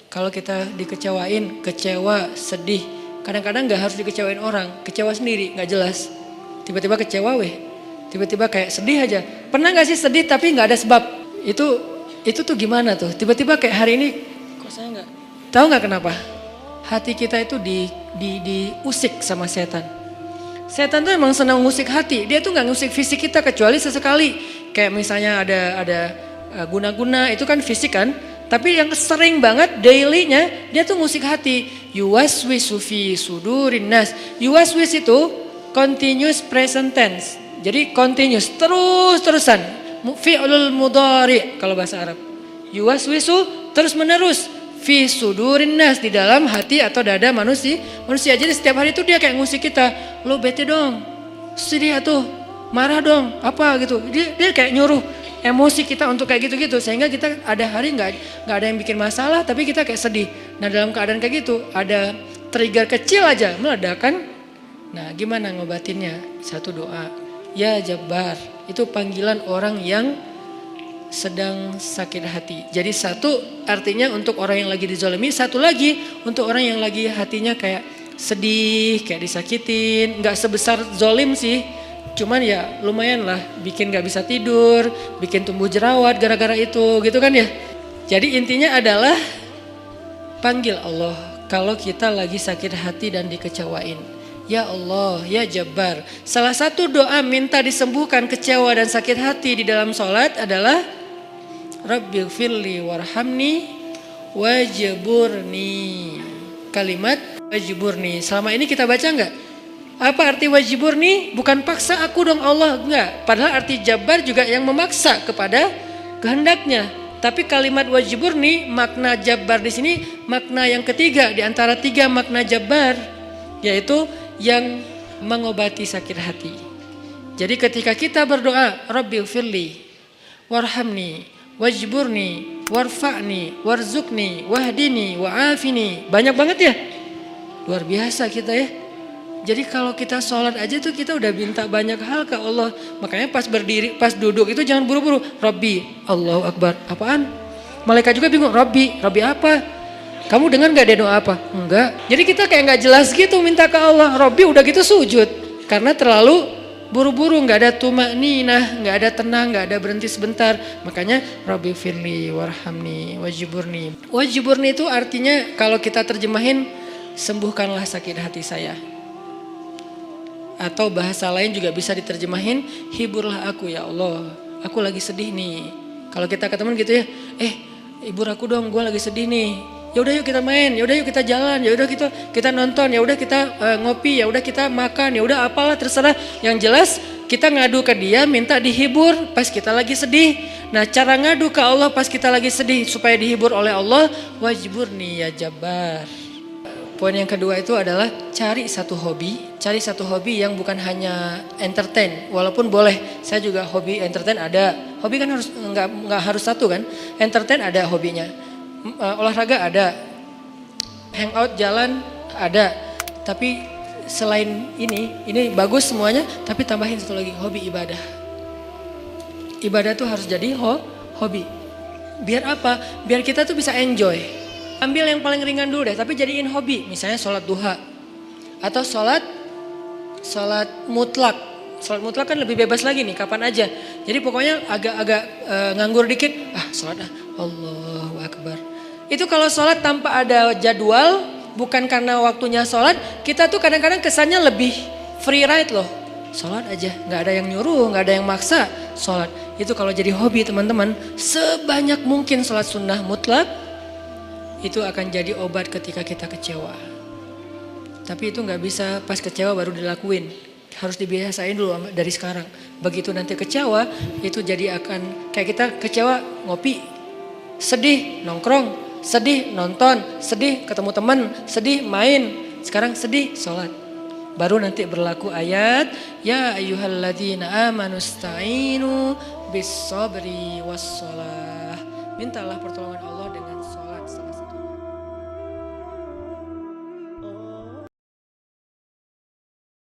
Kalau kita dikecewain, kecewa, sedih, kadang-kadang gak harus dikecewain orang, kecewa sendiri, gak jelas. Tiba-tiba kecewa tiba-tiba kayak sedih aja. Pernah gak sih sedih tapi gak ada sebab? Itu tuh gimana tuh? Tiba-tiba kayak hari ini, kok saya gak? Tahu gak kenapa? Hati kita itu diusik sama setan. Setan tuh emang senang ngusik hati, dia tuh gak ngusik fisik kita kecuali sesekali. Kayak misalnya ada guna-guna, itu kan fisik kan? Tapi yang sering banget daily-nya dia tuh ngusik hati. Yuwaswisu fi sudurin nas. Yuwaswis itu continuous present tense. Jadi continuous, terus-terusan. Fi'lul mudhari kalau bahasa Arab. Yuwaswisu terus menerus fi sudurin nas, di dalam hati atau dada manusia. Jadi setiap hari itu dia kayak ngusik kita. Lo bete dong. Sedih atuh. Marah dong. Apa gitu. Dia kayak nyuruh emosi kita untuk kayak gitu-gitu, sehingga kita ada hari nggak ada yang bikin masalah tapi kita kayak sedih. Nah dalam keadaan kayak gitu ada trigger kecil aja meledak kan. Nah gimana ngobatinnya? Satu doa, ya Jabbar, itu panggilan orang yang sedang sakit hati. Jadi satu artinya untuk orang yang lagi dizalimi, satu lagi untuk orang yang lagi hatinya kayak sedih, kayak disakitin. Nggak sebesar zolim sih, cuman ya lumayan lah, bikin gak bisa tidur, bikin tumbuh jerawat gara-gara itu gitu kan ya. Jadi intinya adalah panggil Allah kalau kita lagi sakit hati dan dikecewain. Ya Allah, ya Jabbar. Salah satu doa minta disembuhkan kecewa dan sakit hati di dalam sholat adalah Rabbighfirli warhamni wajburni. Kalimat wajburni selama ini kita baca enggak? Apa arti wajiburni? Bukan paksa aku dong Allah, enggak. Padahal arti Jabbar juga yang memaksa kepada kehendaknya. Tapi kalimat wajiburni, makna Jabbar di sini makna yang ketiga di antara tiga makna Jabbar, yaitu yang mengobati sakit hati. Jadi ketika kita berdoa, Rabbighfirli warhamni wajburni warfa'ni warzukni wahdini wa'afini. Banyak banget ya. Luar biasa kita ya. Jadi kalau kita sholat aja tuh kita udah minta banyak hal ke Allah. Makanya pas berdiri, pas duduk itu jangan buru-buru. Rabbi, Allahu Akbar. Apaan? Malaikat juga bingung. Rabbi apa? Kamu dengar gak dia doa apa? Enggak. Jadi kita kayak gak jelas gitu minta ke Allah. Rabbi udah gitu sujud. Karena terlalu buru-buru, gak ada tumakninah, gak ada tenang, gak ada berhenti sebentar. Makanya Rabbi firli warhamni wajiburni. Wajiburni itu artinya kalau kita terjemahin, sembuhkanlah sakit hati saya. Atau bahasa lain juga bisa diterjemahin, hiburlah aku ya Allah, aku lagi sedih nih. Kalau kita ke teman gitu ya, hibur aku dong, gue lagi sedih nih. Ya udah yuk kita main, ya udah yuk kita jalan, ya udah kita nonton, ya udah kita ngopi, ya udah kita makan, ya udah apalah terserah. Yang jelas kita ngadu ke dia, minta dihibur pas kita lagi sedih. Nah cara ngadu ke Allah pas kita lagi sedih supaya dihibur oleh Allah, wajiburni ya Jabbar. Poin yang kedua itu adalah cari satu hobi yang bukan hanya entertain. Walaupun boleh, saya juga hobi entertain ada. Hobi kan harus nggak harus satu kan. Entertain ada hobinya, olahraga ada, hangout jalan ada. Tapi selain ini bagus semuanya. Tapi tambahin satu lagi, hobi ibadah. Ibadah tuh harus jadi hobi. Biar apa? Biar kita tuh bisa enjoy. Ambil yang paling ringan dulu deh, tapi jadiin hobi. Misalnya sholat duha. Atau sholat mutlak. Sholat mutlak kan lebih bebas lagi nih, kapan aja. Jadi pokoknya agak nganggur dikit. Sholat Allahu Akbar. Itu kalau sholat tanpa ada jadwal, bukan karena waktunya sholat. Kita tuh kadang-kadang kesannya lebih free ride loh. Sholat aja, gak ada yang nyuruh, gak ada yang maksa. Sholat, itu kalau jadi hobi teman-teman. Sebanyak mungkin sholat sunnah mutlak. Itu akan jadi obat ketika kita kecewa. Tapi itu gak bisa pas kecewa baru dilakuin. Harus dibiasain dulu dari sekarang. Begitu nanti kecewa, itu jadi akan kayak kita kecewa ngopi. Sedih nongkrong, sedih nonton, sedih ketemu teman, sedih main. Sekarang sedih sholat. Baru nanti berlaku ayat, ya ayyuhalladzina amanusta'inu bis sabri was shalah. Mintalah pertolongan Allah.